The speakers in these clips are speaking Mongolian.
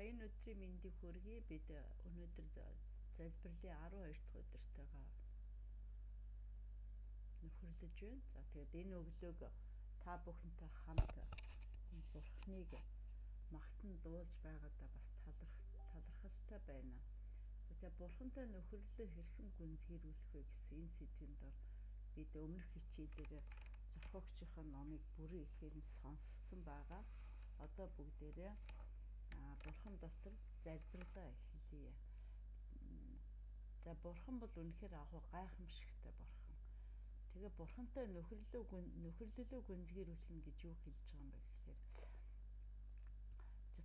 энэ өдрийн мэндийг хүргэе. Бид өнөөдөр залбирлын 12 дахь өдөртөйгөө нөхөрлөж байна. За тэгээд энэ өглөөг та бүхэнтэй хамт Бурхныг магтан дуулж байгаадаа бас талархалтай байна. Тэгээд Бурхантай нөхөрлөлөө хэрхэн гүнзгийрүүлэх вэ гэсэн энэ сэдвийн дор бид өмнөх хичээлээр зохиогчийн номыг бүрэн ихээр нь сонссон байгаа. Одоо бүгдээрээ Бурхан дотор залбирлаа эхлэе. За Бурхан бол үнэхээр агуу гайхамшигтай Бурхан. Тэгээ Бурхантай нөхөрлөлөө гүнзгийрүүлнэ гэж юу хэлж байгаа юм бэ гэхээр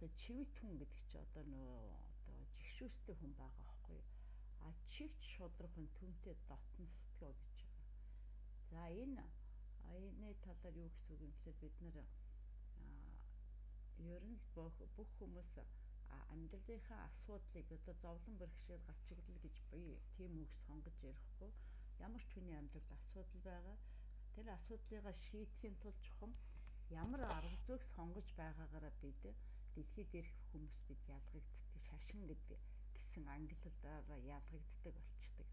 одоо чивэт хүн гэдэг чи одоо жигшүүстэй хүн байгаа байхгүй юу? Чигч шудраг хүн түнтэй дотно сэтгэв гэж байгаа. За энэ талаар юу гэсэн үг юм гэхээр бид нар ер нь бүх хүмүүс амьдралынхаа асуудлыг одоо зовлон бэрхшээл гачигдал гэж би тийм үг сонгож ярихгүй. Ямар ч хүний амьдралд асуудал байгаа. Тэр асуудлыгаа шийдэхийн тулд чухам ямар арга зүйг сонгож байгаагаараа бид дэлхийд ирэх хүмүүс бид ялгагддаг, шашин гэсэн ангиллаараа ялгагддаг болчдөг.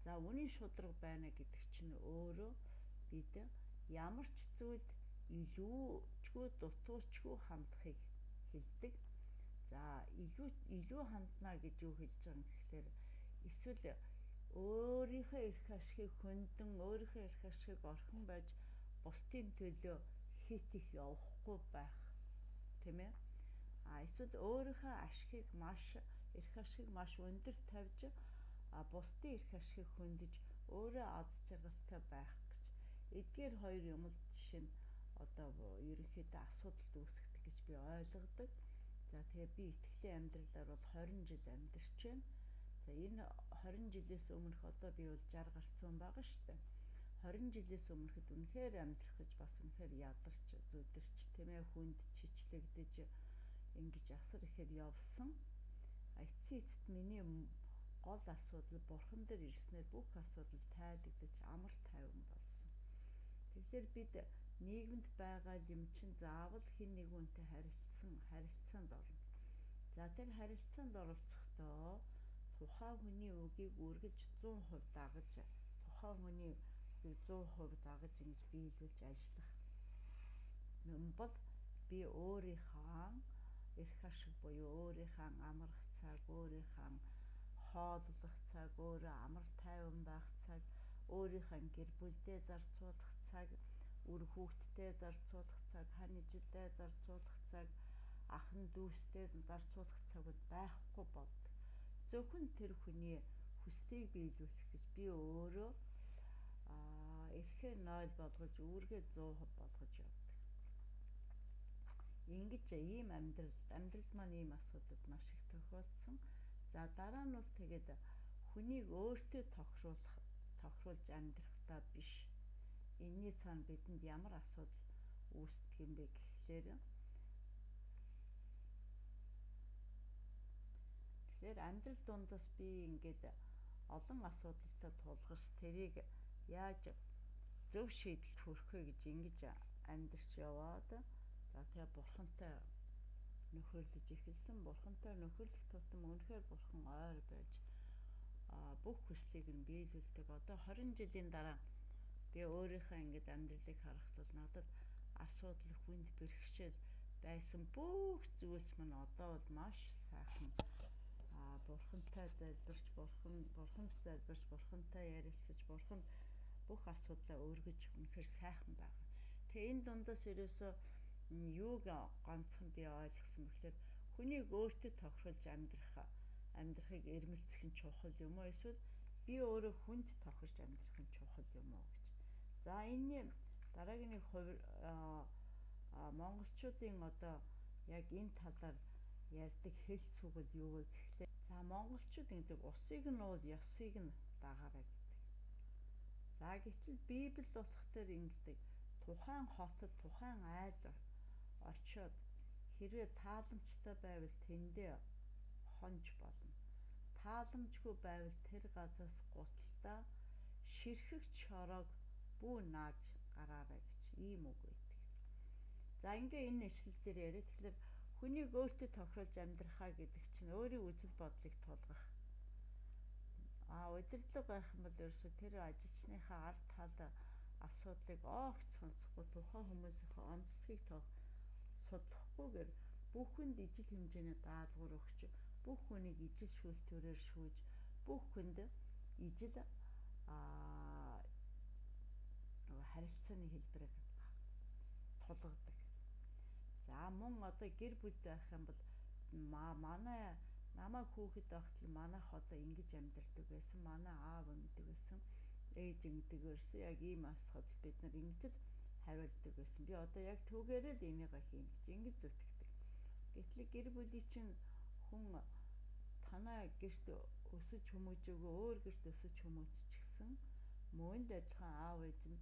За үнийн шудраг байна гэдэг чинь өөрөө бид ямар ч зүйлд илүүчгүй дутуучгүй хандахыг хэлдэг. За илүү хандна гэж юу хэлж байгаа юм гэхээр эсвэл өөрийнхөө эрх ашигыг хөндлөн өөрийнхөө эрх ашигыг орхон байж бусдын төлөө хит их явахгүй байх, тийм ээ? Эсвэл өөрийнхөө эрх ашигыг маш өндөр тавьж бусдын эрх ашигыг хөндөж өөрөө аз жаргалтай байх гэж. Эдгээр хоёр юм л жишээ нь одоо ерөнхийдөө асуудалд үүсгдэг гэж би ойлгодог. За тэгээ би итгэлийн амьдралаар бол 20 жил амьдарч байна. За энэ 20 жилээс өмнөх одоо би бол 60 гарсан байгаа шүү дээ. 20 жилээс өмнөхд үнэхээр амьдрах гэж бас үнэхээр ядарч зүдэрч тийм ээ, хүнд чичлэгдэж ингэж асар ихээр явсан. Эцэст миний гол асуудал Бурхан дээр ирснээр бүх асуудал тайлагдаж амар тайван болсон. Тэгэхээр бид нийгэмд байгаа юм чинь заавал хэн нэгэнтэй харилцаанд орно. За тэр харилцаанд оролцохдоо тухайн хүний үгийг үргэлж 100% дагаж, тухайн хүний үгийг 100% дагаж ингэж биелүүлж ажиллах юм бол би өөрийнхөө эрх ашиг буюу өөрийнхөө амрах цаг, өөрийнхөө хооллох цаг, өөрөө амар тайван байх цаг, өөрийнхөө гэр бүлдээ зарцуулах цаг, үр хүүхдтэй зарцуулах цаг, хань ижилдээ зарцуулах цаг, ахын дүүстэй зарцуулах цаг бол байхгүй болдог. Зөвхөн тэр хүний хүслийг биелүүлэх гэж би өөрөө эрхээ 0 болгож үүргээ 100% болгож явдаг. Ингэж ийм амьдралд маань ийм асуудал маш их тохиолдсон. За дараа нь бол тэгээд хүнийг өөртөө тохируулж амьдрахтаа биш. Энийний цаана бидэнд ямар асуудал үүсдэг юм бэ гэхлээр амьдрал дундаас би ингээд олон асуудалтай тулгарч тэрийг яаж зөв шийдэлд хүрэх вэ гэж ингэж амьдарч яваад за тэгээ Бурхантай нөхөрлөж эхэлсэн. Бурхантай нөхөрлөх тутам үнэхээр Бурхан ойр байж бүх хүслийг нь биелүүлдэг. Одоо 20 жилийн дараа би өөрийнхөө ингээд амьдралыг харахад надад асуудал, хүнд бэрхшээл байсан бүх зүйлс маань одоо бол маш сайхан Бурхантай залбирч, Бурханд залбирч, Бурхантай ярилцаж, Бурханд бүх асуудлаа өргөж үнэхээр сайхан байгаа. Тэгээ энэ дундаас ерөөсөө юуг ганцхан би ойлгосон бэхээр хүнийг өөртөө тохируулж амьдрахыг эрмэлзэх нь чухал юм уу, эсвэл би өөрөө хүнд тохирж амьдрах нь чухал юм уу гэж. За энэ дараагийн нэг монголчуудын одоо яг энэ талаар ярьдаг хэлц үг бол юу вэ гэхлээр за монголчууд гэдэг усыг нь уул, ёсыг нь дагаарай гэдэг. За гэтэл Библи болох төр ингэдэг тухайн хотод тухайн айл очиод хэрвээ тааламжтай байвал тэндээ хонж болно. Тааламжгүй байвал тэр газраас гуталтаа ширхэг чорог бүү нааж гараарай гэж ийм үг байдаг. За ингээ энэ ишлэл дээр яриад тэгэхээр хүнийг өөртөө тохируулж амьдрахаа гэдэг чинь өөрийн үзэл бодлыг тулгах. Удирдлага байх юм бол ерөөсөө тэр ажилчныхаа аль тал асуудлыг огт сонсохгүй тухайн хүмүүсийнхээ онцлогийг судлахгүйгээр бүх хүнд ижил хэмжээний даалгавар өгч, бүх хүнийг ижил шүүлтүүрээр шүүж, бүх хүнд ижил харилцааны хэлбэрийг тулгадаг. За мөн одоо гэр бүл байх юм бол манай намайг хүүхэд байхад манайх одоо ингэж амьдардаг байсан, манай аав ингэдэг байсан, ээж ингэдэг байсан. Яг ийм асуудал бид нар ингэж л хариулдаг байсан. Би одоо яг түүгээрээ л энийг хийнэ гэж ингэж зүтгэдэг. Гэтэл гэр бүлийн чинь хүн танаа гэрт өсөж хүмүүжээгөө өөр гэрт өсөж хүмүүжчихсэн мөн л адилхан аав ээж нь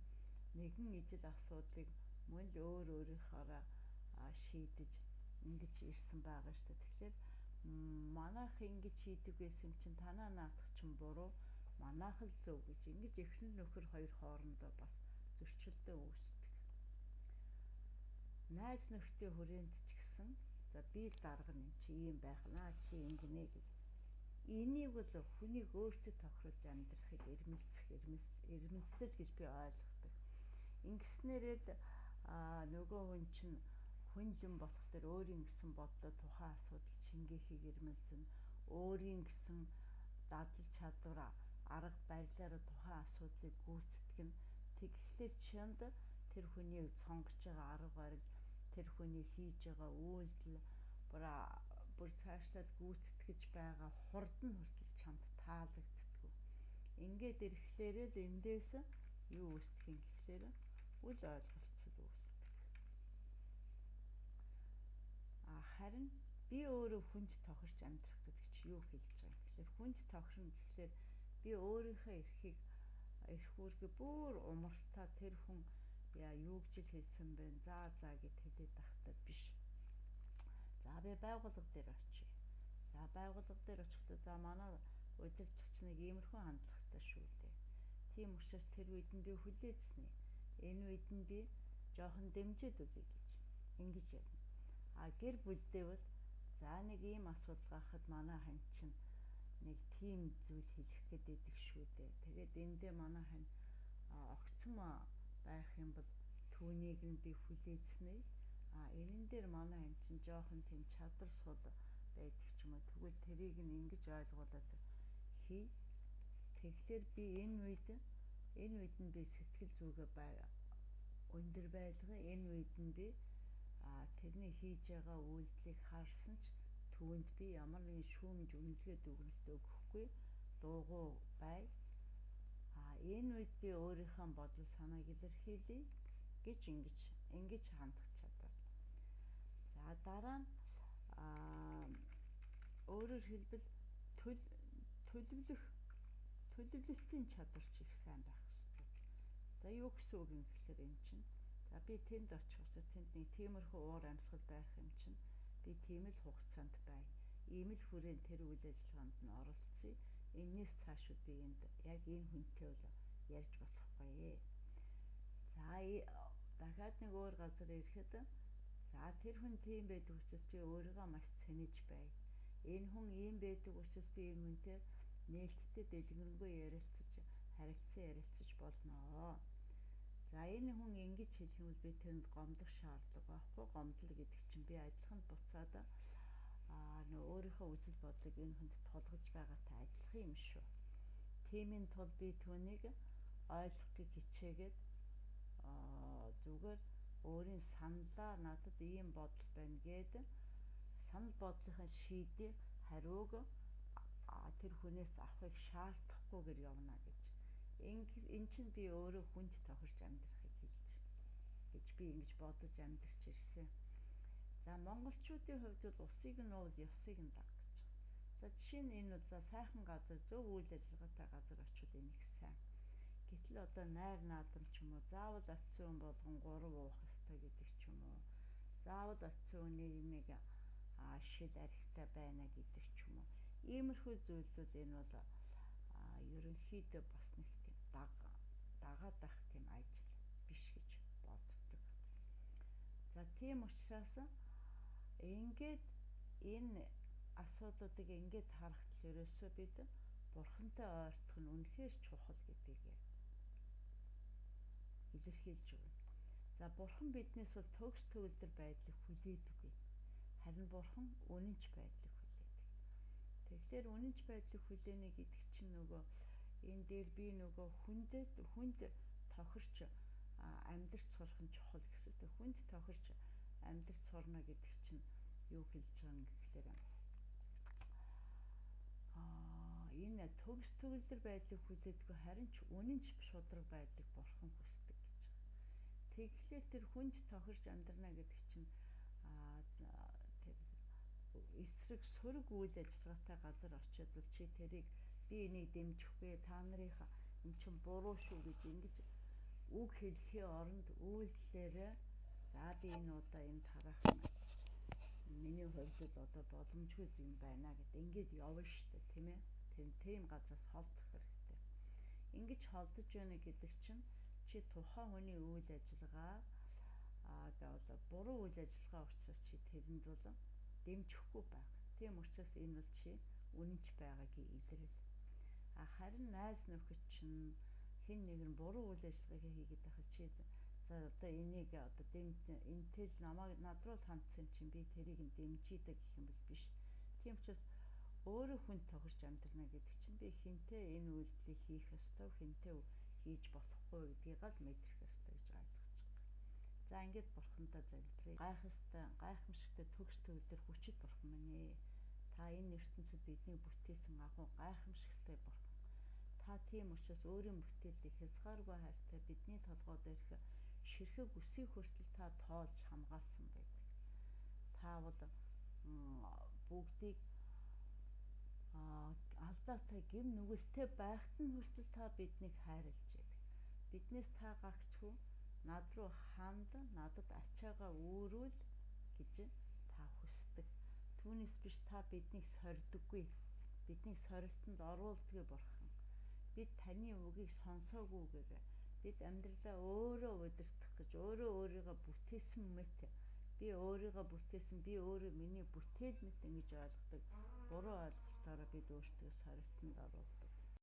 нэгэн ижил асуудлыг мөн л өөрийнхоороо шийдэж ингэж ирсэн байгаа шүү дээ. Тэгэхээр манайх ингэж хийдэг байсан чинь танаа наадах чинь буруу, манайх л зөв гэж ингэж эхнэр нөхөр хоёр хоорондоо бас зөрчилдөө үүсдэг. Найз нөхдөд хүрээнд ч гэсэн за би л дарга нь чи ийм байх наа, чи ингэнэ гэх. Энийг бол хүнийг өөртөө тохируулж амьдрахыг эрмэлзэл гэж би ойлгодог. Ингэснээрээ л нөгөө хүн чинь хүн юм болохоор өөрийн гэсэн бодлоо тухайн асуудал шингээхийг эрмэлзэн, өөрийн гэсэн дадал чадвар арга барилаараа тухайн асуудлыг гүйцэтгэн. Тэгэхээр чанд тэр хүний сонгож байгаа арга барил, тэр хүний хийж байгаа үйлдэл бүр цаашлаад гүйцэтгэж байгаа хурдан хүртэл чамд таалагддаггүй. Ингээд ирэхлээр л эндээс юу үүсдэг юм гэхлээр үл ойлголцол үүсдэг. Харин би өөрөө хүнд тохирч амьдрах гэдэг чинь юу хэлж байгаа юм гэхлээр хүнд тохирно гэхлээр би өөрийнхөө эрх үүргээ бүр умартаа тэр хүн юу гэж хэлсэн бэ? За гэд хэлээд тахтаа биш. За би байгууллага дээр очие. За байгууллага дээр очихдаа за манай удирдлагч нэг иймэрхүү хандлагатай шүү дээ. Тийм учраас тэр үед нь би хүлээцнэ. Энэ үед нь би жоохон дэмжиж өгье гэж ингэж ярина. Гэр бүлдээ бол за нэг ийм асуудал гарахад манай хань чинь нэг тийм зүйл хэлэх гээд байдаг шүү дээ. Тэгээд эндээ манай хань огцом байх юм бол түүнийг нь би хүлээцнэ. Энэн дээр манай хань чинь жоохон тийм чадвар сул байдаг ч юм уу. Тэгвэл тэрийг нь ингэж ойлгуулад хий. Тэгэхээр би энэ үед нь би сэтгэл зүгээ өндөр байлгая. Энэ үед нь би тэрний хийж байгаа үйлдэлийг харсан ч түүнд би ямар нэгэн шүүмж үнэлгээ дүгнэлт өгөхгүй дуугүй бай. Энэ үед би өөрийнхөө бодол санааг илэрхийлье гэж ингэж хандах чадвар. За дараа нь өөрөөр хэлбэл төлөвлөлтийн чадвар ч их сайн байх хэрэгтэй. За юу гэсэн үг юм гэхээр энэ чинь за би тэнд очихсоо тэнд нэг тиймэрхүү уур амьсгал байх юм чинь би тийм л хугацаанд бай. Ийм л хүрээнд тэр үйл ажиллагаанд нь оролцъё. Энээс цаашгүй би энд яг энэ хүнтэй бол ярьж болохгүй. За дахиад нэг өөр газар ирэхэд за тэр хүн тийм байдаг учраас би өөрийгөө маш цэнэж бай. Энэ хүн ийм байдаг учраас би энэ хүнтэй нээлттэй дэлгэрэнгүй харилцан ярилцаж болно. За энэ хүн ингэж хэлэх юм бол би тэнд гомдох шаардлага байхгүй. Гомдол гэдэг чинь би адилхан буцаад өөрийнхөө үзэл бодлыг энэ хүнд тулгаж байгаатай адилхан юм шүү. Тиймийн тулд би түүнийг ойлгохыг хичээгээд зүгээр өөрийн саналаа надад ийм бодол байна гээд санал бодлынхаа шийдийг хариуг тэр хүнээс авахыг шаардахгүйгээр явна гэж. Энэ чинь би өөрөө хүнд тохирч амьдрахыг гэж би ингэж бодож амьдарч ирсэн. За монголчуудын хувьд бол усыг нь уул, ёсыг нь даг гэж. За жишээ нь энэ за сайхан газар, зөв үйл ажиллагаатай газар очвол энэ их сайн. Гэтэл одоо найр наадам ч юм уу, заавал оцсон хүн болгон 3 уух ёстой гэдэг ч юм уу. Заавал оцсон үнийг нэг шил архитай байна гэдэг ч юм уу. Иймэрхүү зүйлүүд энэ бол ерөнхийдөө бас нэг тийм дагаад байх тийм ажил биш гэж боддог. За тийм учраас ингээд энэ асуудлуудыг ингээд харахад ерөөсөө бид бурхантай ойртох нь үнэхээр чухал гэдгийг илэрхийлж өгнө. За бурхан биднээс бол төгс төгөлдөр байдлыг хүлээдэггүй. Харин бурхан үнэнч байдлыг хүлээдэг. Тэгэхээр үнэнч байдлыг хүлээнэ гэдэг чинь нөгөө энэ дээр би нөгөө хүнд тохирч амьдрч сурах нь чухал гэсэн. Хүнд тохирч амьдрч сурна гэдэг чинь юу хэлж байгаа юм гэхээр энэ төгс төгөлдөр байдлыг хүлээдэггүй харин ч үнэнч шударга байдлыг бурхан хүсдэг гэж байна. Тэгэхээр тэр хүнд тохирч амьдрна гэдэг чинь тэр эсрэг сөрөг үйл ажиллагаатай газар очиод бол чи тэрийг би энийг дэмжихгүй та нарын юм чин буруу шүү гэж ингэж үг хэлэхийн оронд үйлдэлээрээ за би энэ удаа энэ тараах миний хувьд л одоо боломжгүй юм байна гэд ингээд явна шүү дээ, тийм ээ. Тийм газраас холдох хэрэгтэй. Ингэж холдож байна гэдэг чинь чи тухайн хүний үйл ажиллагаа гэвэл буруу үйл ажиллагаа учраас чи тэрэнд бол дэмжихгүй байх. Тийм учраас энэ бол чи үнэнч байгаагийн илрэл. Харин найз нөхөд чинь хэн нэгэн буруу үйл ажиллагаа хийгээд байхад чи за одоо энийг одоо энтэл намайг над руу хандсан чинь би тэрийг дэмжиж дээ гэх юм бол биш. Тийм учраас өөрөө хүнд тохирч амьдрна гэдэг чинь би хинтээ энэ үйлдэлийг хийх ёстой, хинтээ хийж болохгүй гэдгийг л мэдрэх ёстой гэж ойлгож байгаа. За ингээд бурхандаа залбирая. Гайхамшигтай төгс төгөлдөр хүчит бурхан минь ээ. Та энэ ертөнцид биднийг бүтээсэн агуу гайхамшигтай бурхан. Та тийм учраас өөрийн бүтээлдээ хязгааргүй хайртай бидний толгойд ирэх ширхэг үсийг хүртэл та тоолж хамгаалсан байдаг. Та бол бүгдийг алдаатай гэм нүгэлтэй байхад нь хүртэл та биднийг хайрлаж байдаг. Биднээс та гагцгүй над руу ханд, надад ачаагаа үүрүүл гэж та хүсдэг. Түүнээс биш та биднийг сордөггүй. Биднийг сорилтонд оруулдаггүй бурхан. Бид таны үгийг сонсоогүйгээр бид амьдралаа өөрөө удирдах гэж өөрөө өөрийгөө бүтээсэн мэт би өөрийгөө бүтээсэн би өөрөө миний бүтээл мэт ингэж ойлгодог буруу ойлголтоор бид өөртөө сорилтонд оруулдаг.